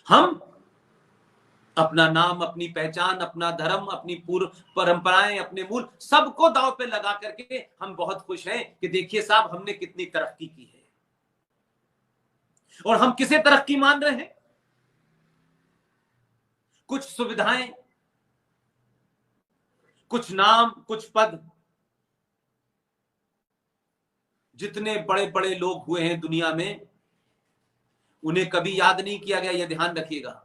हम अपना नाम, अपनी पहचान, अपना धर्म, अपनी पूर्व परंपराएं, अपने मूल सबको दांव पे लगा करके हम बहुत खुश हैं कि देखिए साहब हमने कितनी तरक्की की है। और हम किसे तरक्की मान रहे हैं? कुछ सुविधाएं, कुछ नाम, कुछ पद। जितने बड़े बड़े लोग हुए हैं दुनिया में, उन्हें कभी याद नहीं किया गया, यह ध्यान रखिएगा।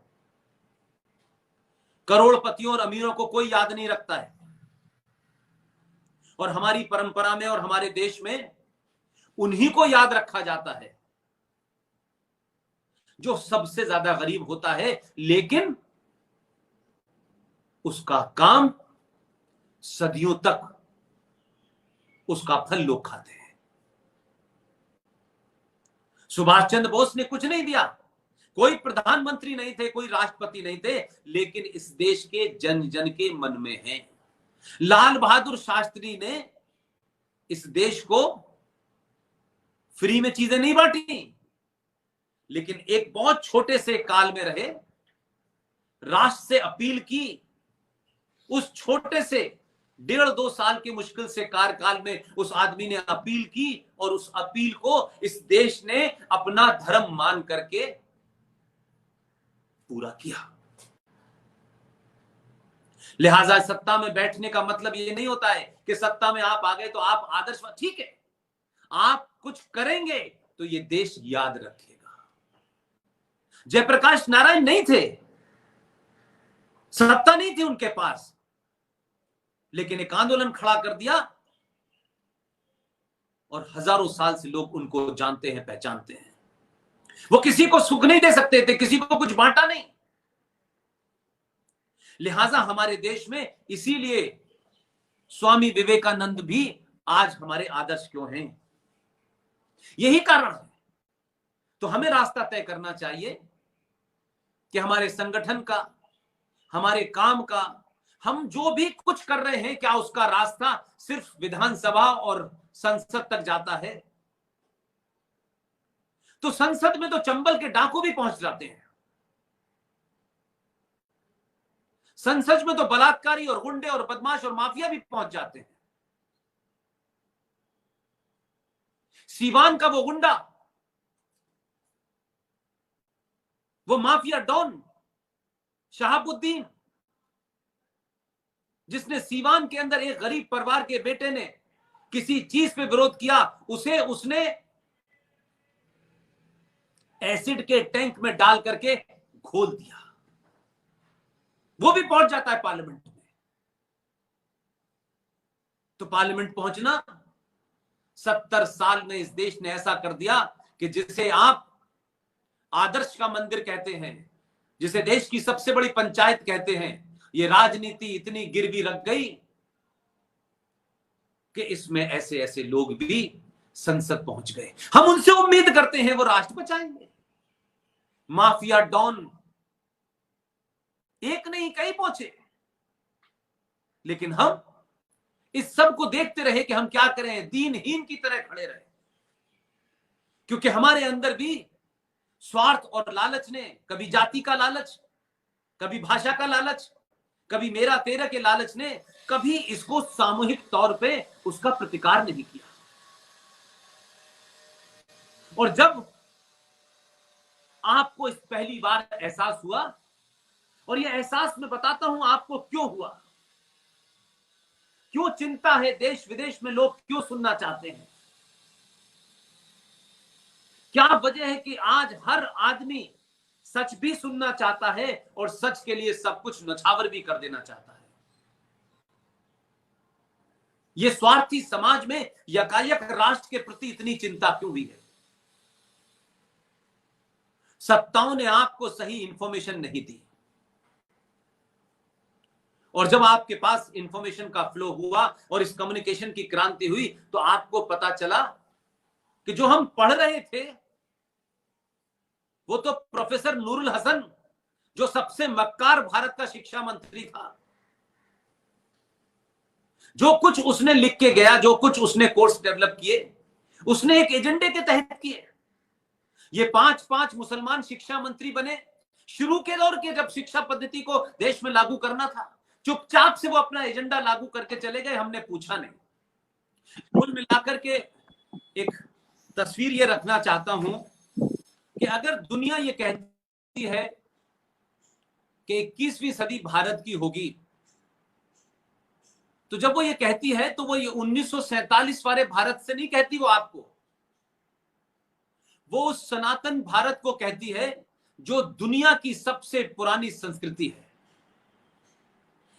करोड़पतियों और अमीरों को कोई याद नहीं रखता है। और हमारी परंपरा में और हमारे देश में उन्हीं को याद रखा जाता है जो सबसे ज्यादा गरीब होता है, लेकिन उसका काम सदियों तक उसका फल लोग खाते हैं। सुभाष चंद्र बोस ने कुछ नहीं दिया, कोई प्रधानमंत्री नहीं थे, कोई राष्ट्रपति नहीं थे, लेकिन इस देश के जन जन के मन में हैं। लाल बहादुर शास्त्री ने इस देश को फ्री में चीजें नहीं बांटी, लेकिन एक बहुत छोटे से काल में रहे, राष्ट्र से अपील की। उस छोटे से 1.5-2 साल की मुश्किल से कार्यकाल में उस आदमी ने अपील की, और उस अपील को इस देश ने अपना धर्म मान करके पूरा किया। लिहाजा सत्ता में बैठने का मतलब ये नहीं होता है कि सत्ता में आप आ गए तो आप आदर्श, ठीक है, आप कुछ करेंगे तो ये देश याद रखेगा। जयप्रकाश नारायण नहीं थे, सत्ता नहीं थी उनके पास, लेकिन एक आंदोलन खड़ा कर दिया, और हजारों साल से लोग उनको जानते हैं, पहचानते हैं। वो किसी को सुख नहीं दे सकते थे, किसी को कुछ बांटा नहीं। लिहाजा हमारे देश में इसीलिए स्वामी विवेकानंद भी आज हमारे आदर्श क्यों हैं, यही कारण है। तो हमें रास्ता तय करना चाहिए कि हमारे संगठन का, हमारे काम का, हम जो भी कुछ कर रहे हैं, क्या उसका रास्ता सिर्फ विधानसभा और संसद तक जाता है? तो संसद में तो चंबल के डाकू भी पहुंच जाते हैं, संसद में तो बलात्कारी और गुंडे और बदमाश और माफिया भी पहुंच जाते हैं। सीवान का वो गुंडा, वो माफिया डॉन शहाबुद्दीन, जिसने सीवान के अंदर एक गरीब परिवार के बेटे ने किसी चीज पे विरोध किया, उसे उसने एसिड के टैंक में डाल करके घोल दिया, वो भी पहुंच जाता है पार्लियामेंट में। तो पार्लियामेंट पहुंचना, 70 साल में इस देश ने ऐसा कर दिया कि जिसे आप आदर्श का मंदिर कहते हैं, जिसे देश की सबसे बड़ी पंचायत कहते हैं, ये राजनीति इतनी गिरवी रख गई कि इसमें ऐसे ऐसे लोग भी संसद पहुंच गए। हम उनसे उम्मीद करते हैं वो राष्ट्र बचाएंगे। माफिया डॉन एक नहीं कई पहुंचे, लेकिन हम इस सब को देखते रहे कि हम क्या करें, दीनहीन की तरह खड़े रहे, क्योंकि हमारे अंदर भी स्वार्थ और लालच ने, कभी जाति का लालच, कभी भाषा का लालच, कभी मेरा तेरा के लालच ने कभी इसको सामूहिक तौर पे उसका प्रतिकार नहीं किया। और जब आपको इस पहली बार एहसास हुआ, और यह एहसास मैं बताता हूं आपको क्यों हुआ, क्यों चिंता है, देश विदेश में लोग क्यों सुनना चाहते हैं, क्या वजह है कि आज हर आदमी सच भी सुनना चाहता है और सच के लिए सब कुछ नछावर भी कर देना चाहता है। यह स्वार्थी समाज में यकायक राष्ट्र के प्रति इतनी चिंता क्यों हुई है? सत्ताओं ने आपको सही इंफॉर्मेशन नहीं दी, और जब आपके पास इंफॉर्मेशन का फ्लो हुआ और इस कम्युनिकेशन की क्रांति हुई, तो आपको पता चला कि जो हम पढ़ रहे थे वो तो प्रोफेसर नूरुल हसन, जो सबसे मक्कार भारत का शिक्षा मंत्री था, जो कुछ उसने लिख के गया, जो कुछ उसने कोर्स डेवलप किए, उसने एक एजेंडे के तहत किए। ये 5-5 मुसलमान शिक्षा मंत्री बने, शुरू के दौर के जब शिक्षा पद्धति को देश में लागू करना था, चुपचाप से वो अपना एजेंडा लागू करके चले गए, हमने पूछा नहीं। कुल मिलाकर के एक तस्वीर ये रखना चाहता हूं कि अगर दुनिया ये कहती है कि 21वीं सदी भारत की होगी, तो जब वो ये कहती है तो वो ये 1947 वाले भारत से नहीं कहती, वो आपको, वो उस सनातन भारत को कहती है जो दुनिया की सबसे पुरानी संस्कृति है।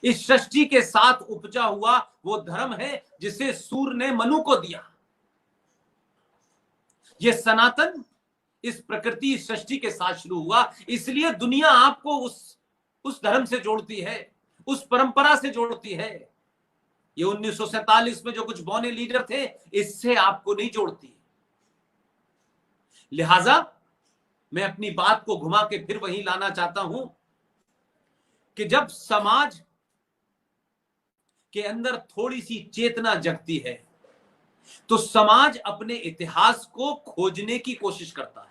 इस सृष्टि के साथ उपजा हुआ वो धर्म है जिसे सूर्य ने मनु को दिया। ये सनातन इस प्रकृति सृष्टि के साथ शुरू हुआ, इसलिए दुनिया आपको उस धर्म से जोड़ती है, उस परंपरा से जोड़ती है। ये 1947 में जो कुछ बौने लीडर थे, इससे आपको नहीं जोड़ती। लिहाजा मैं अपनी बात को घुमा के फिर वहीं लाना चाहता हूं कि जब समाज के अंदर थोड़ी सी चेतना जगती है तो समाज अपने इतिहास को खोजने की कोशिश करता है,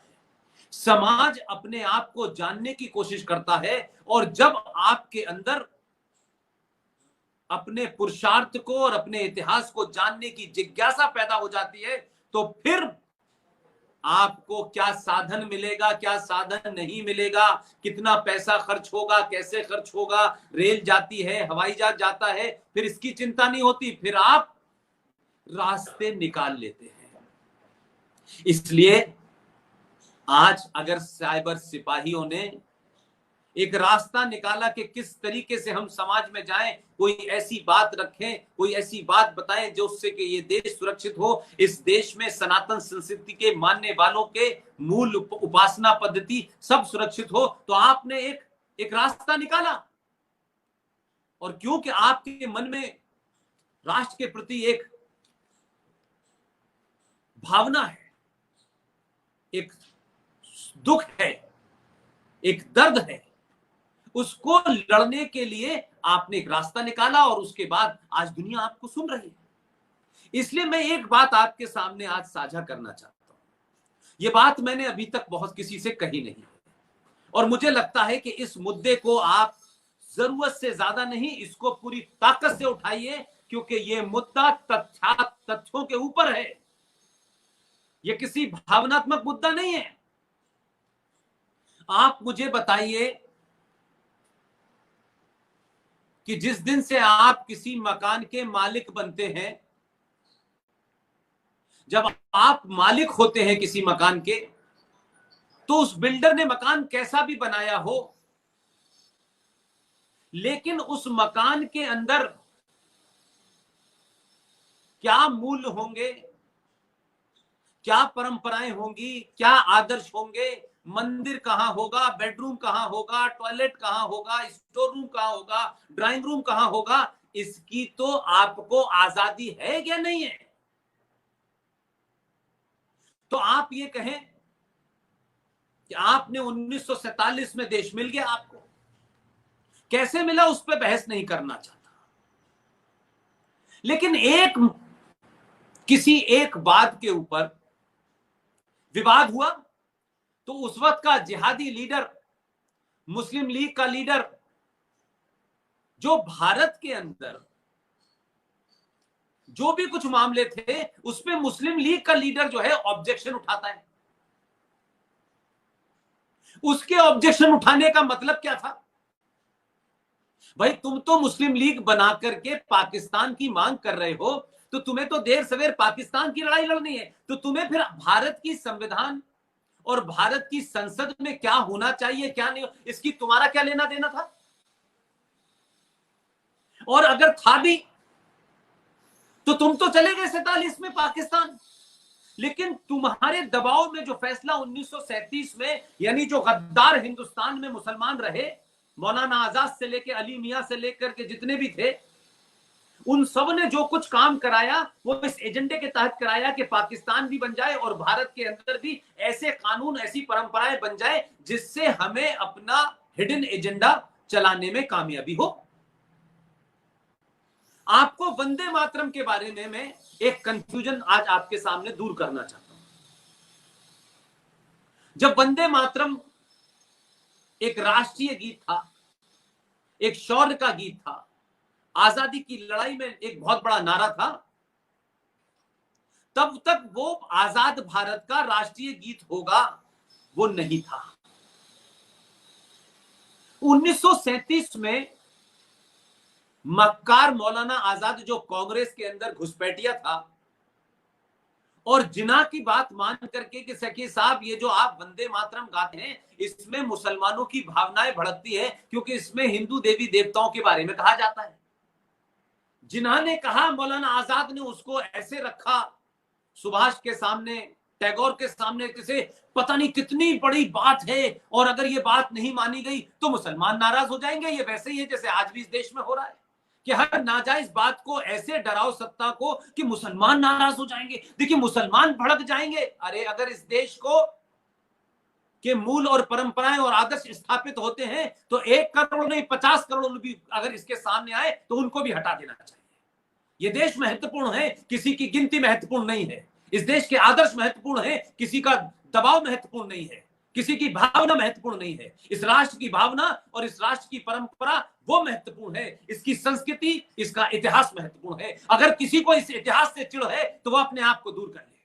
समाज अपने आप को जानने की कोशिश करता है। और जब आपके अंदर अपने पुरुषार्थ को और अपने इतिहास को जानने की जिज्ञासा पैदा हो जाती है, तो फिर आपको क्या साधन मिलेगा, क्या साधन नहीं मिलेगा, कितना पैसा खर्च होगा, कैसे खर्च होगा, रेल जाती है, हवाई जहाज जाता है, फिर इसकी चिंता नहीं होती, फिर आप रास्ते निकाल लेते हैं। इसलिए आज अगर साइबर सिपाहियों ने एक रास्ता निकाला कि किस तरीके से हम समाज में जाएं, कोई ऐसी बात रखें, कोई ऐसी बात बताएं जो उससे कि ये देश सुरक्षित हो, इस देश में सनातन संस्कृति के मानने वालों के मूल उपासना पद्धति सब सुरक्षित हो, तो आपने एक रास्ता निकाला। और क्योंकि आपके मन में राष्ट्र के प्रति एक भावना है, एक दुख है, एक दर्द है, उसको लड़ने के लिए आपने एक रास्ता निकाला और उसके बाद आज दुनिया आपको सुन रही है। इसलिए मैं एक बात आपके सामने आज साझा करना चाहता हूं। यह बात मैंने अभी तक बहुत किसी से कही नहीं और मुझे लगता है कि इस मुद्दे को आप जरूरत से ज्यादा नहीं, इसको पूरी ताकत से उठाइए, क्योंकि यह मुद्दा तथ्यों के ऊपर है, यह किसी भावनात्मक मुद्दा नहीं है। आप मुझे बताइए कि जिस दिन से आप किसी मकान के मालिक बनते हैं, जब आप मालिक होते हैं किसी मकान के, तो उस बिल्डर ने मकान कैसा भी बनाया हो, लेकिन उस मकान के अंदर क्या मूल्य होंगे, क्या परंपराएं होंगी, क्या आदर्श होंगे, मंदिर कहां होगा, बेडरूम कहां होगा, टॉयलेट कहां होगा, स्टोर रूम कहां होगा, ड्राइंग रूम कहां होगा, इसकी तो आपको आजादी है या नहीं है। तो आप ये कहें कि आपने 1947 में देश मिल गया, आपको कैसे मिला उस पर बहस नहीं करना चाहता, लेकिन किसी एक बात के ऊपर विवाद हुआ तो उस वक्त का जिहादी लीडर, मुस्लिम लीग का लीडर, जो भारत के अंदर जो भी कुछ मामले थे उसमें मुस्लिम लीग का लीडर जो है ऑब्जेक्शन उठाता है। उसके ऑब्जेक्शन उठाने का मतलब क्या था? भाई तुम तो मुस्लिम लीग बना करके पाकिस्तान की मांग कर रहे हो, तो तुम्हें तो देर सवेर पाकिस्तान की लड़ाई लड़नी है, तो तुम्हें फिर भारत की संविधान और भारत की संसद में क्या होना चाहिए क्या नहीं, इसकी तुम्हारा क्या लेना देना था? और अगर था भी तो तुम तो चले गए 47 में पाकिस्तान, लेकिन तुम्हारे दबाव में जो फैसला 1937 में, यानी जो गद्दार हिंदुस्तान में मुसलमान रहे, मौलाना आजाद से लेकर अली मियां से लेकर के जितने भी थे, उन सब ने जो कुछ काम कराया वो इस एजेंडे के तहत कराया कि पाकिस्तान भी बन जाए और भारत के अंदर भी ऐसे कानून, ऐसी परंपराएं बन जाए जिससे हमें अपना हिडन एजेंडा चलाने में कामयाबी हो। आपको वंदे मातरम के बारे में मैं एक कंफ्यूजन आज आपके सामने दूर करना चाहता हूं। जब वंदे मातरम एक राष्ट्रीय गीत था, एक शौर्य का गीत था, आजादी की लड़ाई में एक बहुत बड़ा नारा था। तब तक वो आजाद भारत का राष्ट्रीय गीत होगा, वो नहीं था। 1937 में मक्कार मौलाना आजाद जो कांग्रेस के अंदर घुसपैठिया था और जिना की बात मान करके कि सखी साहब ये जो आप वंदे मातरम गाते हैं इसमें मुसलमानों की भावनाएं भड़कती है, क्योंकि इसमें हिंदू देवी देवताओं के बारे में कहा जाता है। जिन्हा ने कहा, मौलाना आजाद ने उसको ऐसे रखा सुभाष के सामने, टैगोर के सामने, किसे पता नहीं कितनी बड़ी बात है और अगर ये बात नहीं मानी गई तो मुसलमान नाराज हो जाएंगे। ये वैसे ही है जैसे आज भी इस देश में हो रहा है कि हर नाजायज बात को ऐसे डराओ सत्ता को कि मुसलमान नाराज हो जाएंगे। देखिए, मुसलमान भड़क जाएंगे। अरे अगर इस देश को के मूल और परंपराएं और आदर्श स्थापित होते हैं तो 1 करोड़ नहीं 50 करोड़ भी अगर इसके सामने आए तो उनको भी हटा देना चाहिए। ये देश महत्वपूर्ण है, किसी की गिनती महत्वपूर्ण नहीं है। इस देश के आदर्श महत्वपूर्ण है, किसी का दबाव महत्वपूर्ण नहीं है, किसी की भावना महत्वपूर्ण नहीं है। इस राष्ट्र की भावना और इस राष्ट्र की परंपरा वो महत्वपूर्ण है, इसकी संस्कृति, इसका इतिहास महत्वपूर्ण है। अगर किसी को इस इतिहास से चिढ़ है तो वो अपने आप को दूर कर ले।